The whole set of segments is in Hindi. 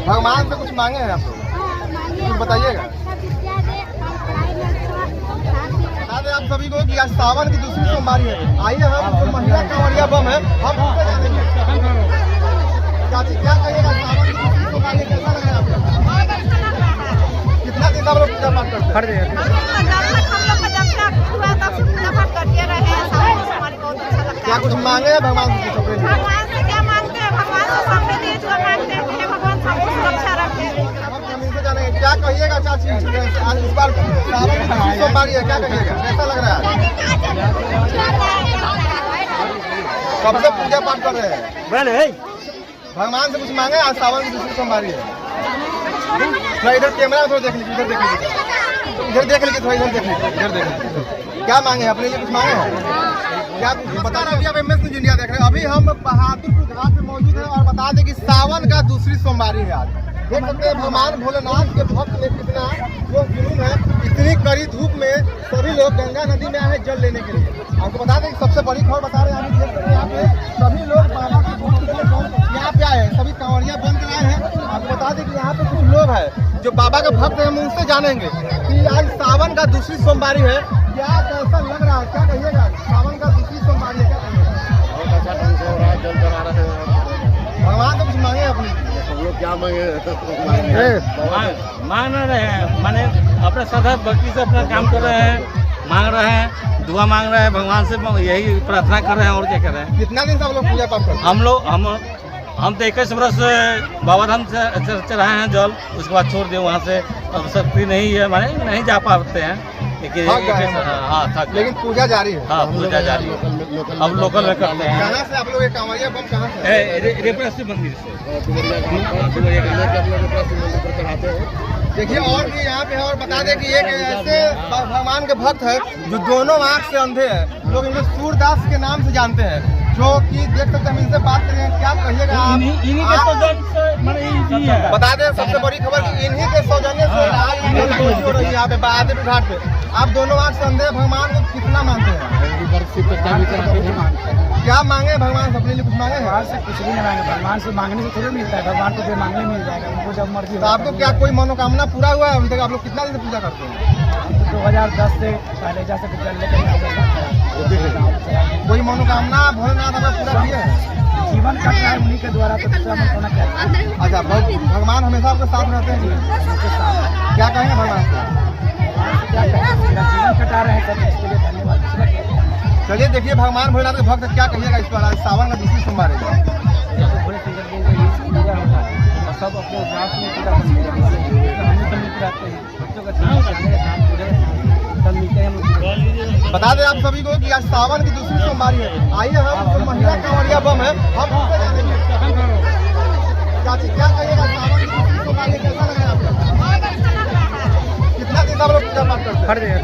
भगवान से कुछ मांगे हैं आप लोग? कुछ बताइएगा। बता दें आप सभी को कि आज सावन की दूसरी सोमवारी है। आइए हम जो महिला कांवरिया बम है हम उनसे जानेंगे। चाची क्या कहिएगा, सावन की दूसरी सोमवारी है, कैसा लग रहा है आपको? कितना दिन आप लोग पूजा पाठ करते हैं? क्या कुछ मांगे हैं भगवान से? भगवान से क्या मांगते हैं? भगवान से सामने दिए जो मांगते हैं कि भगवान सबको सुरक्षा रखे। हम जमीन से जानेंगे। क्या कहिएगा चाची, आज इस बार सावन की दूसरी सोमवारी है, क्या कहिएगा, कैसा लग रहा है? कब से पूजा पाठ कर रहे हैं? भगवान से कुछ मांगे? आज सावन की दूसरी सोमवारी है। थोड़ा इधर कैमरा थोड़ा देख लीजिए, इधर देख लीजिए, इधर देख लीजिए, थोड़ा इधर देख लीजिए, इधर देख लीजिए। क्या मांगे अपने लिए? कुछ मांगे हैं? क्या बता रहे? अभी आप MS न्यूज़ इंडिया देख रहे हैं। अभी हम बहादुरपुर घाट पे मौजूद हैं और बता दें कि सावन का दूसरी सोमवारी है आज। देख सकते हैं भगवान भोलेनाथ के भक्त में कितना जो जुनून है। इतनी कड़ी धूप में सभी लोग गंगा नदी में आए हैं जल लेने के लिए। आपको बता दें कि सबसे बड़ी खबर बता रहे हैं, आप देख सकते हैं यहाँ पे सभी लोग बाबा के भक्त के लिए यहाँ पे आए हैं, सभी कांवरिया बन के आए हैं। आपको बता दें कि यहाँ पे कुछ लोग हैं जो बाबा के भक्त हैं, हम उनसे जानेंगे कि आज सावन का दूसरी सोमवारी है, क्या कैसा लग रहा है, क्या कहिएगा? सावन का दूसरी सोमवारी है, क्या कहिएगा? बहुत अच्छा ढंग से हो रहा है, जल चढ़ा रहे हैं। भगवान तो कुछ मांगे अपने? हम लोग क्या मांगे? मांग रहे हैं, माने अपने श्रद्धा भक्ति से अपना काम कर रहे हैं, मांग रहे हैं, दुआ मांग रहे हैं, भगवान से यही प्रार्थना कर रहे हैं और क्या कर रहे हैं। कितना दिन से आप लोग पूजा पाठ करते हैं? हम तो 21 वर्ष से बाबा धाम से चढ़ाए हैं जल, उसके बाद छोड़ दिए वहाँ से। अब शक्ति नहीं है, माने नहीं जा पाते हैं, लेकिन लेकिन पूजा जारी है। हाँ, पूजा जारी है। अब लोकल में करते हैं। कहाँ से आप लोग ये कांवरिया बम कहाँ से? रेपरेसिव मंदिर से। देखिए और भी यहाँ पे है। और बता दें कि एक ऐसे भगवान के भक्त है जो दोनों आँख से अंधे हैं। लोग इनको सूरदास के नाम से जानते हैं, जो कि देख सकते हैं। हम इनसे बात करें, क्या कहिएगा आप? बता दें सबसे बड़ी खबर कि इन्हीं के सौजन्य से आज हो रही है यहाँ पे बहादुरपुर घाट पे। आप दोनों आँख से अंधे, भगवान को कितना मानते हैं? क्या मांगे भगवान से? अपने लिए कुछ मांगे हैं? भगवान से कुछ भी नहीं मांगे। भगवान से मांगने से थोड़ी मिलता है, भगवान को जो मांगने मिल जाएगा, उनको जब मर्जी। तो आपको क्या कोई मनोकामना पूरा हुआ है अभी तक? आप लोग कितना दिन से पूजा करते हैं? 2010 से पहले जा सकते चल लेकर कोई मनोकामना भोलेनाथ आपका पूरा किया है? जीवन कट रहा है उन्हीं के द्वारा, तो दूसरा मनोकामना क्या है? अच्छा, भगवान हमेशा आपके साथ रहते हैं? क्या कहेंगे भगवान से? क्या कहें, जीवन कटा रहे हैं सब, इसके लिए धन्यवाद। चलिए देखिए भगवान भोलेनाथ के भक्त क्या कहिएगा इस बार आज सावन का दूसरी सोमवारी है? सब अपने उल्लास में पूरा हम सब मिलते रहते हैं, बच्चों का सब मिलते हैं। बता दें आप सभी को कि आज सावन की दूसरी सोमवारी है। आइए हम जो महिला कांवरिया बम है हम उनसे जानेंगे। चाची क्या कहिएगा, सावन की दूसरी सोमवारी है, कैसा लग रहा है आपको? कितना दिन आप लोग पूजा पाठ करते हैं?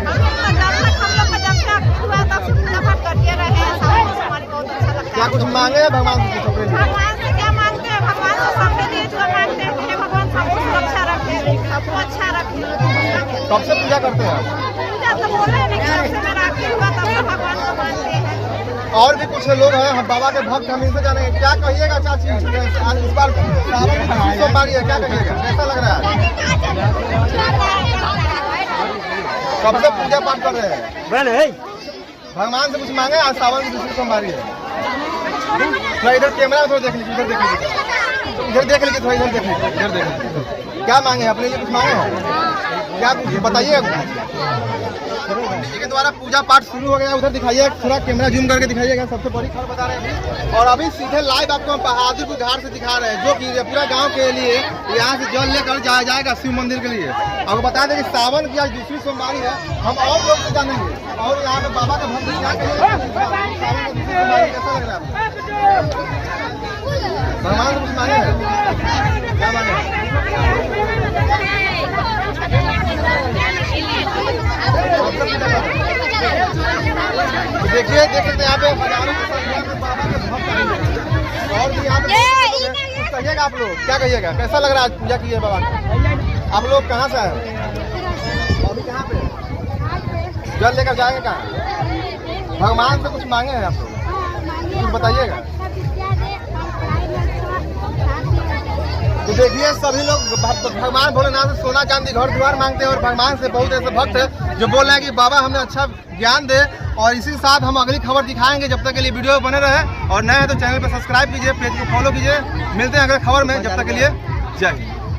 क्या कुछ मांगे हैं भगवान से? भगवान से क्या मांगते हैं? भगवान से सामने दिए जो मांगते हैं कि भगवान सबको सुरक्षा रखे, सबको अच्छा रखे। कब से पूजा करते हैं आप? पूजा तो बोले नहीं, कब से मेरा आखिर हुआ तब से भगवान को मानते हैं। और भी कुछ लोग हैं हम बाबा के भक्त, हम इनसे जानेंगे। क्या कहिएगा चाची, आज इस बार सावन की दूसरी सोमवारी है, क्या कहिएगा, कैसा लग रहा है? कब से पूजा पाठ कर रहे हैं? भगवान से कुछ मांगे? आज सावन की दूसरी सोमवारी है। थोड़ा इधर कैमरा थोड़ा देख लीजिए, इधर देख लीजिए, इधर देख लीजिए, थोड़ा इधर देख लीजिए, इधर देख लीजिए। क्या मांगे अपने लिए? कुछ मांगे हैं? क्या कुछ बताइए। के द्वारा पूजा पाठ शुरू हो गया। उधर दिखाइए, थोड़ा कैमरा जूम करके दिखाइएगा। सबसे बड़ी खबर बता रहे हैं अभी। और अभी सीधे लाइव आपको हम बहादुरपुर घाट से दिखा रहे हैं, जो कि पूरा गांव के लिए यहाँ से जल लेकर जाया जाएगा शिव मंदिर के लिए। आपको बता दें कि सावन की आज दूसरी सोमवारी है। हम और लोग से जानेंगे और यहाँ पे बाबा का भक्त क्या कहिएगा, कैसा लग रहा है आपको? भगवान कुछ मांगे हैं? क्या मांगे? देखिए, देख सकते हैं यहाँ पे हजारों की संख्या में बाबा के भक्त आए हैं। और भी यहाँ पे कहिएगा आप लोग, क्या कहिएगा, कैसा लग रहा है आज पूजा की है बाबा की? आप लोग कहाँ से आए? अभी कहाँ पे जल लेकर जाएंगे? कहाँ भगवान से कुछ मांगे हैं आप लोग? कुछ बताइएगा। देखिए सभी लोग भगवान भोलेनाथ से सोना चांदी घर द्वार मांगते हैं और भगवान से बहुत ऐसे भक्त है जो बोल रहे हैं कि बाबा हमें अच्छा ज्ञान दे। और इसी के साथ हम अगली खबर दिखाएंगे। जब तक के लिए वीडियो बने रहे और नए हैं तो चैनल पर सब्सक्राइब कीजिए, पेज को फॉलो कीजिए। मिलते हैं अगले खबर में, जब तक के लिए जय हिंद।